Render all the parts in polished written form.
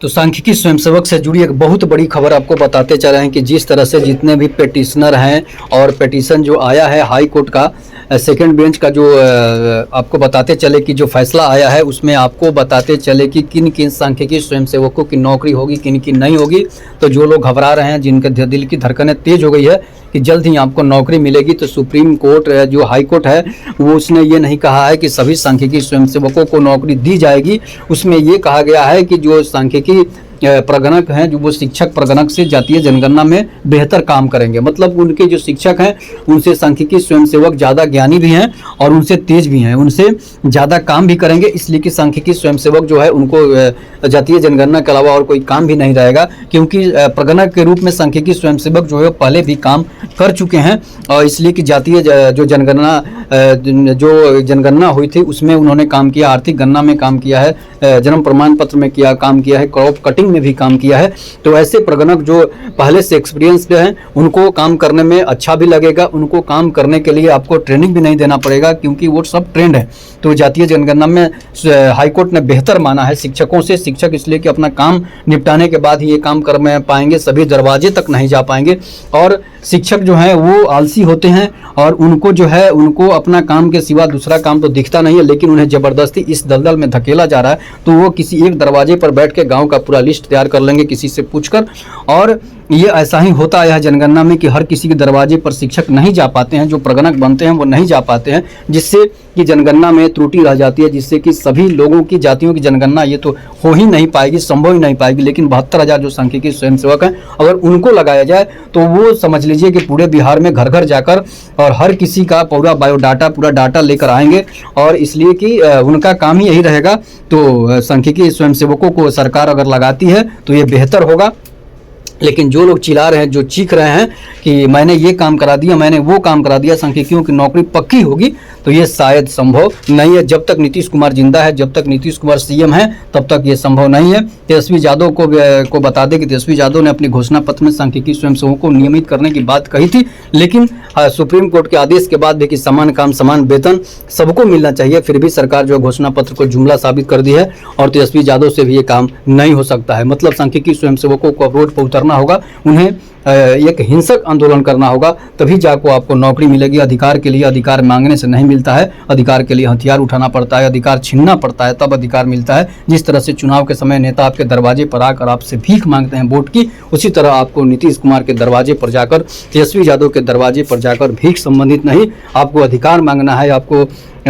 तो सांख्यिकी स्वयंसेवक से जुड़ी एक बहुत बड़ी खबर आपको बताते चल रहे हैं कि जिस तरह से जितने भी पिटीशनर हैं और पिटीशन जो आया है हाई कोर्ट का सेकंड बेंच का, जो आपको बताते चले कि जो फैसला आया है उसमें आपको बताते चले कि किन किन सांख्यिकी स्वयंसेवकों की नौकरी होगी, किन की नहीं होगी। तो जो लोग घबरा रहे हैं, जिनके दिल की धड़कनें तेज हो गई है कि जल्द ही आपको नौकरी मिलेगी, तो सुप्रीम कोर्ट जो हाई कोर्ट है वो उसने ये नहीं कहा है कि सभी सांख्यिकी स्वयंसेवकों को नौकरी दी जाएगी। उसमें ये कहा गया है कि जो सांख्यिकी प्रगणक हैं, जो वो शिक्षक प्रगणक से जातीय जनगणना में बेहतर काम करेंगे। मतलब उनके जो शिक्षक हैं उनसे सांख्यिकी स्वयंसेवक ज़्यादा ज्ञानी भी हैं और उनसे तेज भी हैं, उनसे ज़्यादा काम भी करेंगे। इसलिए कि सांख्यिकी स्वयंसेवक जो है उनको जातीय जनगणना के अलावा और कोई काम भी नहीं रहेगा, क्योंकि प्रगणक के रूप में सांख्यिकी स्वयंसेवक जो है पहले भी काम कर चुके हैं। और इसलिए कि जातीय जो जनगणना हुई थी उसमें उन्होंने काम किया, आर्थिक गणना में काम किया है, जन्म प्रमाण पत्र में काम किया है, क्रॉप कटिंग में भी काम किया है। तो ऐसे प्रगणक जो पहले से एक्सपीरियंस्ड हैं उनको काम करने में अच्छा भी लगेगा, उनको काम करने के लिए आपको ट्रेनिंग भी नहीं देना पड़ेगा, क्योंकि वो सब ट्रेंड है। तो जातीय जनगणना में हाईकोर्ट ने बेहतर माना है शिक्षकों से। शिक्षक इसलिए कि अपना काम निपटाने के बाद ही ये काम कर पाएंगे, सभी दरवाजे तक नहीं जा पाएंगे। और शिक्षक जो है वो आलसी होते हैं और उनको जो है उनको अपना काम के सिवा दूसरा काम तो दिखता नहीं है, लेकिन उन्हें ज़बरदस्ती इस दलदल में धकेला जा रहा है। तो वो किसी एक दरवाजे पर बैठ के गाँव का पूरा लिस्ट तैयार कर लेंगे किसी से पूछकर। और ये ऐसा ही होता आया है जनगणना में कि हर किसी के दरवाजे पर शिक्षक नहीं जा पाते हैं, जो प्रगणक बनते हैं वो नहीं जा पाते हैं, जिससे कि जनगणना में त्रुटि रह जाती है, जिससे कि सभी लोगों की जातियों की जनगणना ये तो हो ही नहीं पाएगी, संभव ही नहीं पाएगी। लेकिन 72,000 जो सांख्यिकी स्वयंसेवक हैं, अगर उनको लगाया जाए तो वो समझ लीजिए कि पूरे बिहार में घर घर जाकर और हर किसी का पूरा बायोडाटा, पूरा डाटा लेकर आएंगे। और इसलिए कि उनका काम ही यही रहेगा। तो सांख्यिकी स्वयंसेवकों को सरकार अगर लगाती है तो ये बेहतर होगा। लेकिन जो लोग चिल्ला रहे हैं, जो चीख रहे हैं कि मैंने ये काम करा दिया, मैंने वो काम करा दिया, सांख्यिकियों की नौकरी पक्की होगी, तो ये शायद संभव नहीं है। जब तक नीतीश कुमार जिंदा है, जब तक नीतीश कुमार सीएम है, तब तक ये संभव नहीं है। तेजस्वी यादव को बता दें कि तेजस्वी यादव ने अपने घोषणा पत्र में सांख्यिकी स्वयंसेवकों को नियमित करने की बात कही थी, लेकिन सुप्रीम कोर्ट के आदेश के बाद देखिए समान काम समान वेतन सबको मिलना चाहिए, फिर भी सरकार जो घोषणा पत्र को जुमला साबित कर दी है और तेजस्वी यादव से भी ये काम नहीं हो सकता है। मतलब सांख्यिकी स्वयंसेवकों को अब रोड पर उतरना होगा, उन्हें एक हिंसक आंदोलन करना होगा, तभी जाकर आपको नौकरी मिलेगी। अधिकार के लिए अधिकार मांगने से नहीं मिलता है, अधिकार के लिए हथियार उठाना पड़ता है, अधिकार छीनना पड़ता है, तब अधिकार मिलता है। जिस तरह से चुनाव के समय नेता आपके दरवाजे पर आकर आपसे भीख मांगते हैं वोट की, उसी तरह आपको नीतीश कुमार के दरवाजे पर जाकर, तेजस्वी यादव के दरवाजे पर जाकर भीख संबंधित नहीं, आपको अधिकार मांगना है, आपको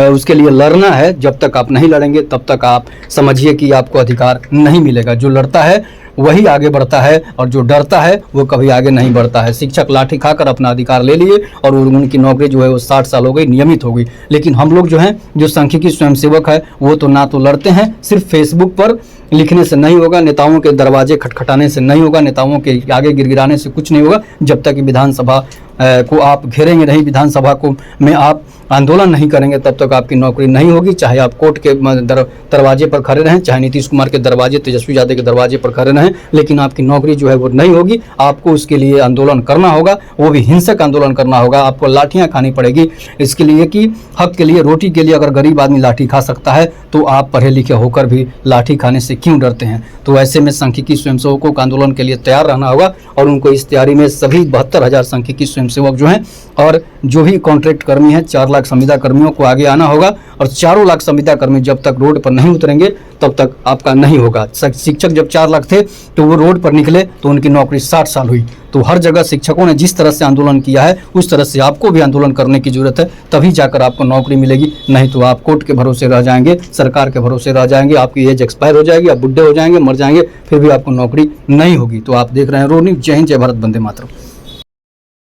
उसके लिए लड़ना है। जब तक आप नहीं लड़ेंगे तब तक आप समझिए कि आपको अधिकार नहीं मिलेगा। जो लड़ता है वही आगे बढ़ता है और जो डरता है वो कभी आगे नहीं बढ़ता है। शिक्षक लाठी खाकर अपना अधिकार ले लिए और उनकी नौकरी जो है वो 60 साल हो गई, नियमित हो गई। लेकिन हम लोग जो हैं, जो सांख्यिकी स्वयंसेवक है, वो तो ना तो लड़ते हैं, सिर्फ फेसबुक पर लिखने से नहीं होगा, नेताओं के दरवाजे खटखटाने से नहीं होगा, नेताओं के आगे गिड़गिड़ाने से कुछ नहीं होगा। जब तक कि विधानसभा को आप घेरेंगे नहीं, विधानसभा को में आप आंदोलन नहीं करेंगे, तब तक आपकी नौकरी नहीं होगी। चाहे आप कोर्ट के दरवाजे पर खड़े रहें, चाहे नीतीश कुमार के दरवाजे, तेजस्वी यादव के दरवाजे पर खड़े रहें, लेकिन आपकी नौकरी जो है वो नहीं होगी। आपको उसके लिए आंदोलन करना होगा, वो भी हिंसक आंदोलन करना होगा। आपको लाठियाँ खानी पड़ेगी इसके लिए कि हक के लिए, रोटी के लिए अगर गरीब आदमी लाठी खा सकता है तो आप पढ़े लिखे होकर भी लाठी खाने से क्यों डरते हैं। तो ऐसे में सांख्यिकी स्वयंसेवकों को आंदोलन के लिए तैयार रहना होगा और उनको इस तैयारी में सभी 72,000 सांख्यिकी स्वयंसेवक जो हैं और जो भी कॉन्ट्रैक्ट कर्मी हैं, 4 लाख संविदा कर्मियों को आगे आना होगा। और 4 लाख संविदा कर्मी जब तक रोड पर नहीं उतरेंगे तब तक आपका नहीं होगा। शिक्षक जब 4 लाख थे तो वो रोड पर निकले तो उनकी नौकरी 60 साल हुई। तो हर जगह शिक्षकों ने जिस तरह से आंदोलन किया है उस तरह से आपको भी आंदोलन करने की जरूरत है, तभी जाकर आपको नौकरी मिलेगी। नहीं तो आप कोर्ट के भरोसे रह जाएंगे, सरकार के भरोसे रह जाएंगे, आपकी एज एक्सपायर हो जाएगी, आप बुढ़े हो जाएंगे, मर जाएंगे, फिर भी आपको नौकरी नहीं होगी। तो आप देख रहे हैं रोनी। जय हिंद, जय भारत, वंदे मातरम।